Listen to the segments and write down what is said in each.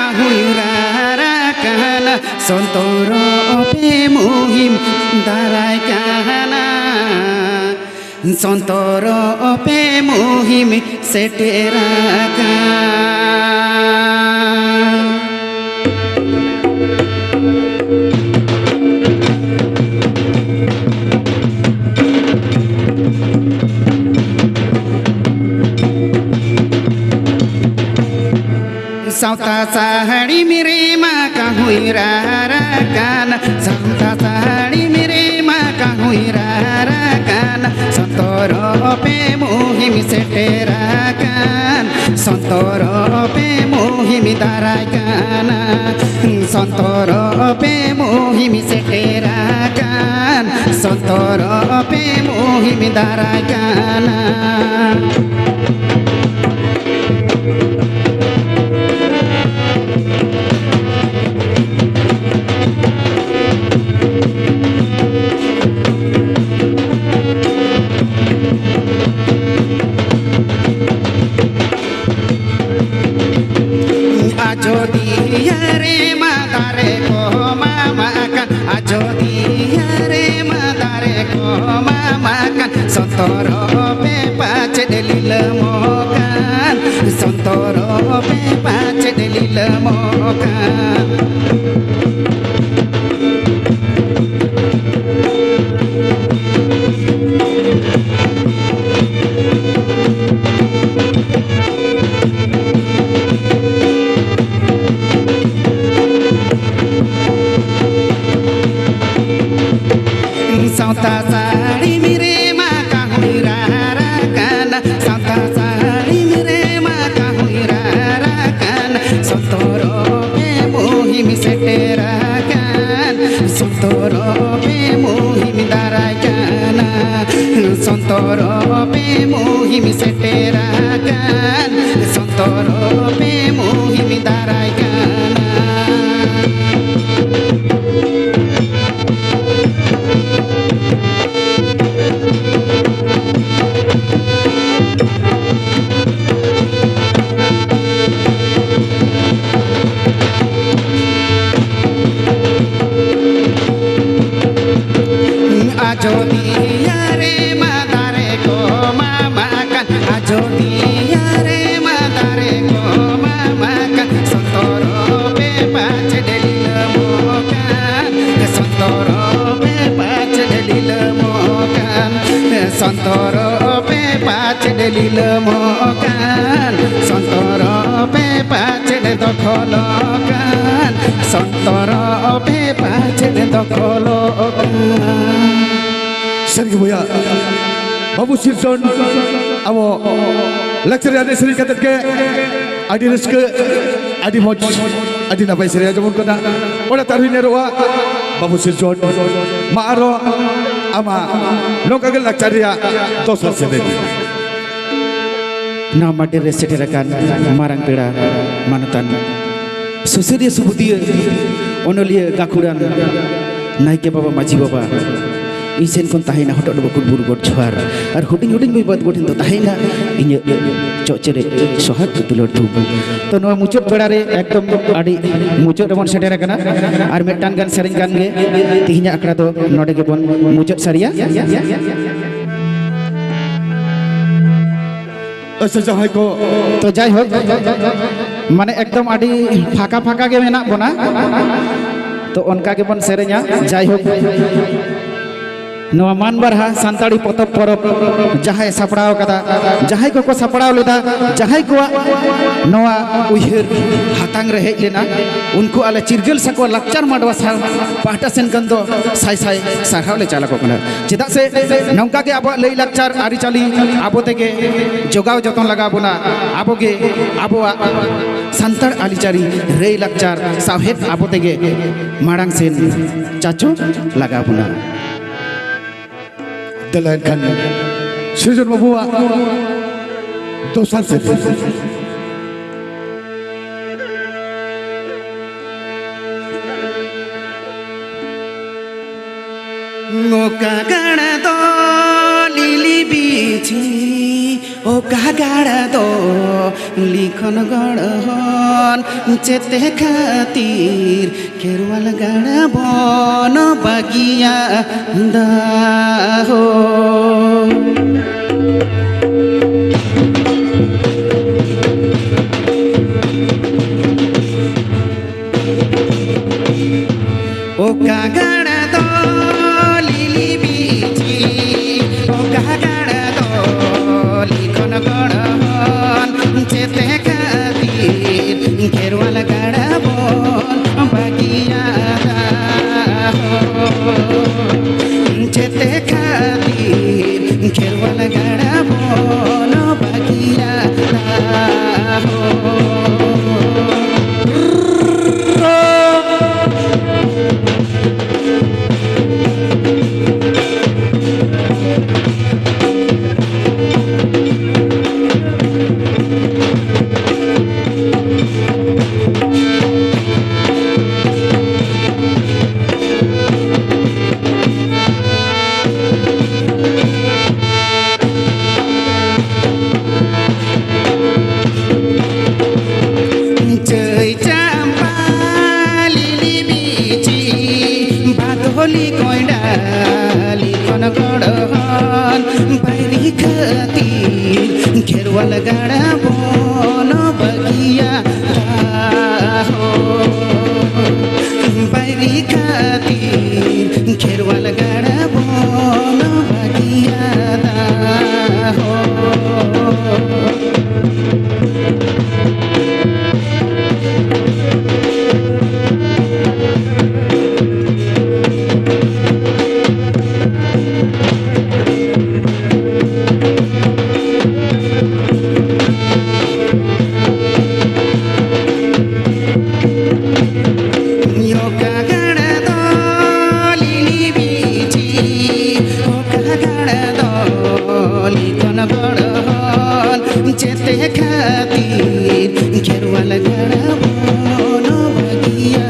kahuyurarakan sontoro pe muhim daraikan sontoro pe muhim seterakan Sauta sahari mere maka huirarakan Sauta sahari mere maka huirarakan Sontoro pe muhim seterakan Sontoro pe muhim daraikan Sontoro pe muhim seterakan Sontoro pe muhim daraikan Ajodiyare madare ko mamakan Ajodiyare madare ko mamakan Sontoro pe pace delilemokan Sontoro pe pace delilemokan Sauta sari mere maka huirarakan Sauta sari mere maka huirarakan Sontoro pe muhim seterakan Sontoro pe muhim daraikan Sontoro pe muhim seterakan Sontoro pe muhim daraikan Ajodiyare madare ko mamakan Ajodiyare madare ko mamakan Sontoro pe pace delilemokan Sontoro pe pace delilemokan Sontoro pe pace delilemokan Sontoro pe pace dedokholokan Sontoro pe pace dedokholokan Sering buaya, Babu Sirson, awo lecture ada sering kata ke, adi reske, adi moj, adi napai sering aja mungkin na, orang taruh neroa, Babu Sirson, maaro, ama, lokal lecture ya, tosal sendiri. Nama dia seterakan marang pera manutan, susedia subudia, onolia gakuran, naik ke bapa maji bapa. Isen kon tahina hotok do bakul buru bor chwar ar huding huding bai bat gotin to tahina inya chocere sohat tulor tu to no muchot beda re ekdom adi muchot remon setera kana ar mettan gan sering gan ge tihinya akra to node ge bon muchot saria Asa jahai ko to jai hok mane ekdom adi phaka phaka ge menak bona to onka ge bon serenya jai hok Noa manbarha santari potop porop jahai saprao kata jahai ko saprao leda jahai ko noa uihir hatang re hej lena unku ale chirgel sako lakchar madwa sal pahta sen kando sai sai sarhaw le chala ko kana chedak se nongka ge abo lei lakchar ari chali abo tege jogaw joton laga buna abo ge abo santar ali chari rei lakchar sawhet abo tege marang sen chachu laga buna Dalam kan season membuat dosan sendiri. Ngoka gana to lili bichi ओ कागाड़ा दो लिखन गढ़न चेते खातिर खेरवाल गाड़ा बन बगिया दा हो ओ कागाड़ा दो लिली बीची ओ कागाड़ा दो लिखन गढ़न चेते खातिर खेरवाल गाड़ा बन बगिया दा हो चेते खातिर खेरवाल गाड़ा बन बगिया दा हो होली कोइडा लिखन गढ़न बैरी खातिर खेरवाल गाड़ा बन बगिया हो बैरी खातिर खेरवाल गाड़ा बन बगिया हो चेते खातिर खेरवाल गाड़ा बन बगिया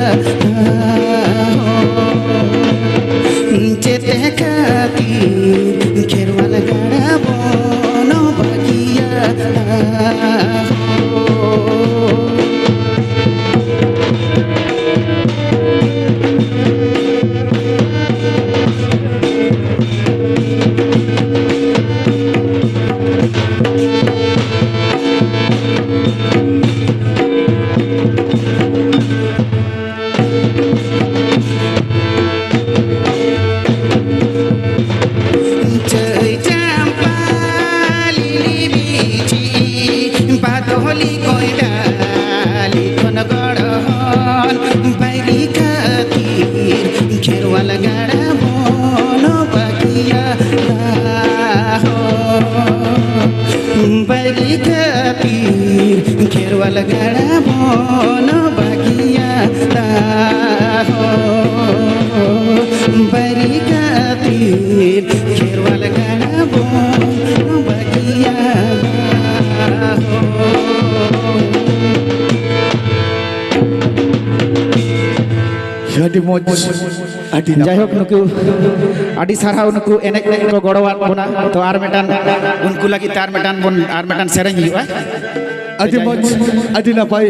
चेते खातिर खेरवाल गाड़ा बन बगिया होली कोइडा लिखन गढ़न बैरी खातिर खेरवाल गाड़ा बन बगिया हो बैरी खातिर खेरवाल गाड़ा बन बगिया हो बैरी खातिर खेरवाल गाड़ा बन बगिया Jadi moj, adi jai hok nuku adi sarhau nuku enek ko godowat bona to ar medan unku lagi tar medan bon ar medan sereng hiuga adi moj, adi napai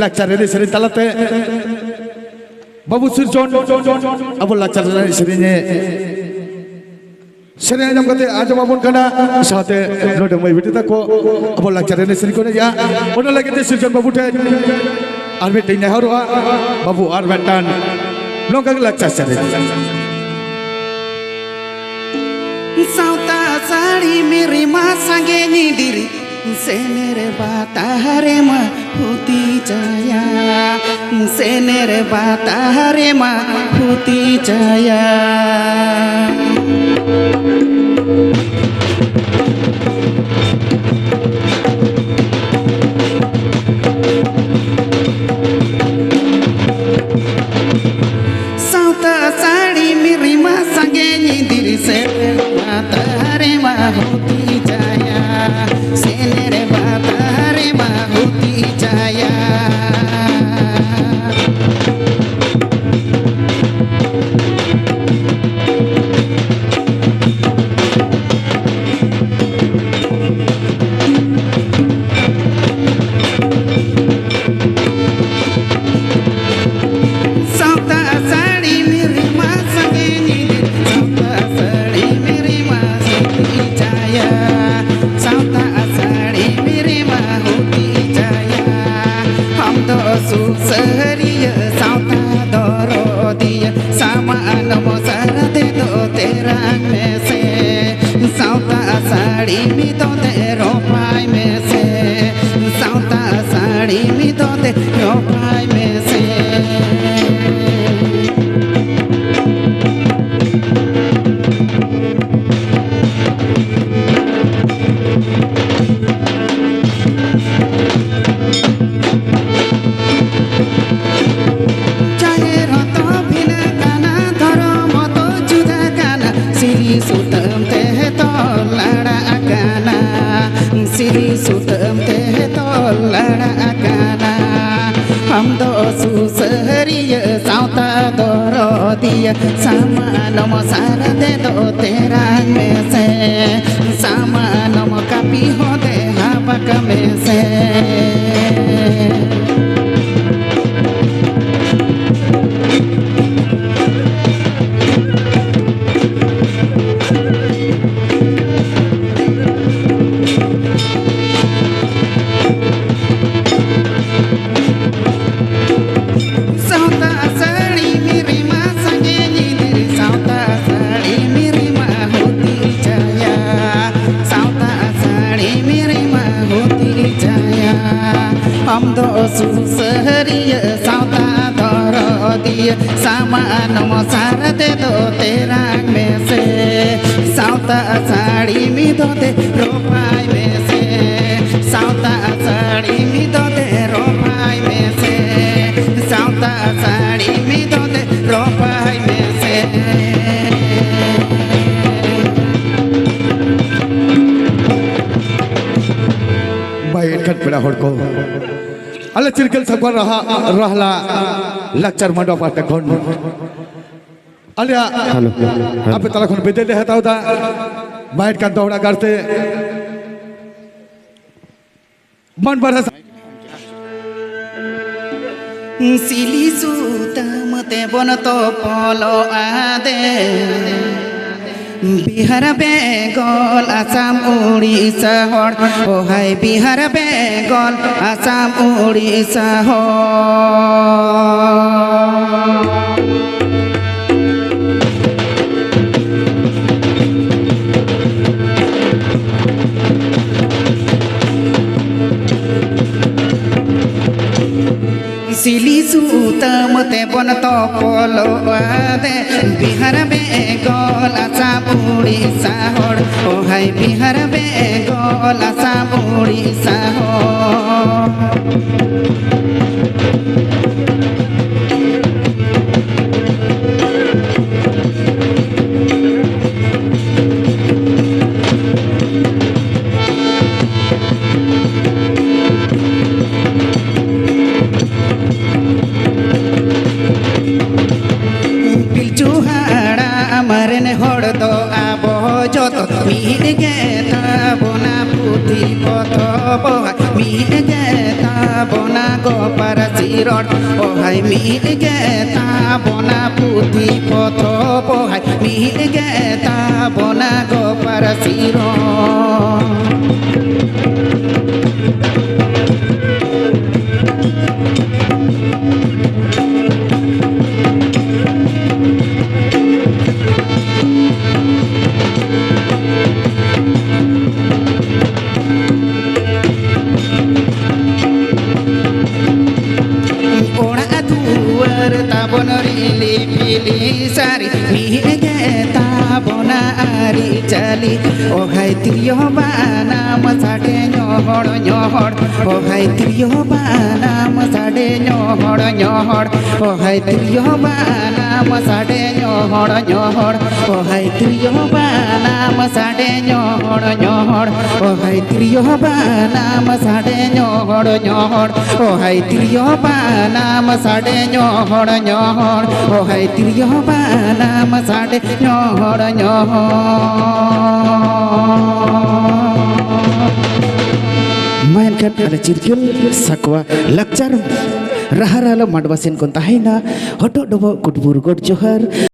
lakchar ini sering talate Babu Sirjon abu lakchar ini seringnya sering jam kate aja babun kana saate node mai bitita ko abu lakchar ini sering ko ya ona lagi te Sirjon babu te arme tina harua babu ar medan Nongkang lakchar sering sauta sari miri masange nyidiri senere batahare ma huti jaya senere batahare ma huti jaya sauta sari miri masange nyidiri senere batahare ma huti jaya senere batahare ma huti jaya सुसरिया साउता दरदिया सामान मसार दे दो तेरा में से साउता साड़ी में तो तेरो पाई में से साउता साड़ी में तो तेरो पाई में से सुतम ते तो लड़ा गाना सिरी सुतम ते तो लड़ा गाना हम दो सुसरिया साउता दरदिया सामान मसार दे दो तेरा में से सामान कापी हो दे हबक में से हम दो सुसरिया साउता दरदिया सामान मसार दे दो तेरा में से साउता साड़ी में दो दे रोपाई में से साउता साड़ी में दो दे रोपाई में से साउता साड़ी में दो दे रोपाई में से baik kan pada horko ala cirkel sabar rahla lakcar mando pata kon ala ape tala kon bede de hata uda baik kan dauda karte man baras सिली सुतम ते बन तो पलो आदे बिहार बेंगल आसाम उड़ीसा हर ओ हाय बिहार बेंगल आसाम उड़ीसा सिली सुतम ते बन तो पलो आदे बिहार बेंगल आसाम उड़ीसा हर ओ हाय बिहार बेंगल आसाम उड़ीसा मरन होड़ दो आबो जो तो मीट गेता बोना पुथी पथो बोहा मीट गेता बोना गोपर सिरोड ओ हाय मीट गेता बोना पुथी पथो बोहा मीट गेता बोना गोपर सिरोड सारी मीट गेता बोना आरी चली ओ हाय तिरियो बाना मसाडे ñohor ñohor ओ हाय तिरियो बाना मसाडे ñohor ñohor ओ हाय तिरियो बाना मसाडे ñohor ñohor ओ हाय तिरियो बाना मसाडे ñohor ñohor ओ हाय तिरियो बाना मसाडे ñohor ñohor ओ हाय तिरियो बाना मसाडे ñohor ñohor ओ हाय तिरियो बाना मसाडे ñohor ñohor mainkan ada cirkul sakwa lakcar rahara lo madwasin kon tahina hotok dobo kutbur god johar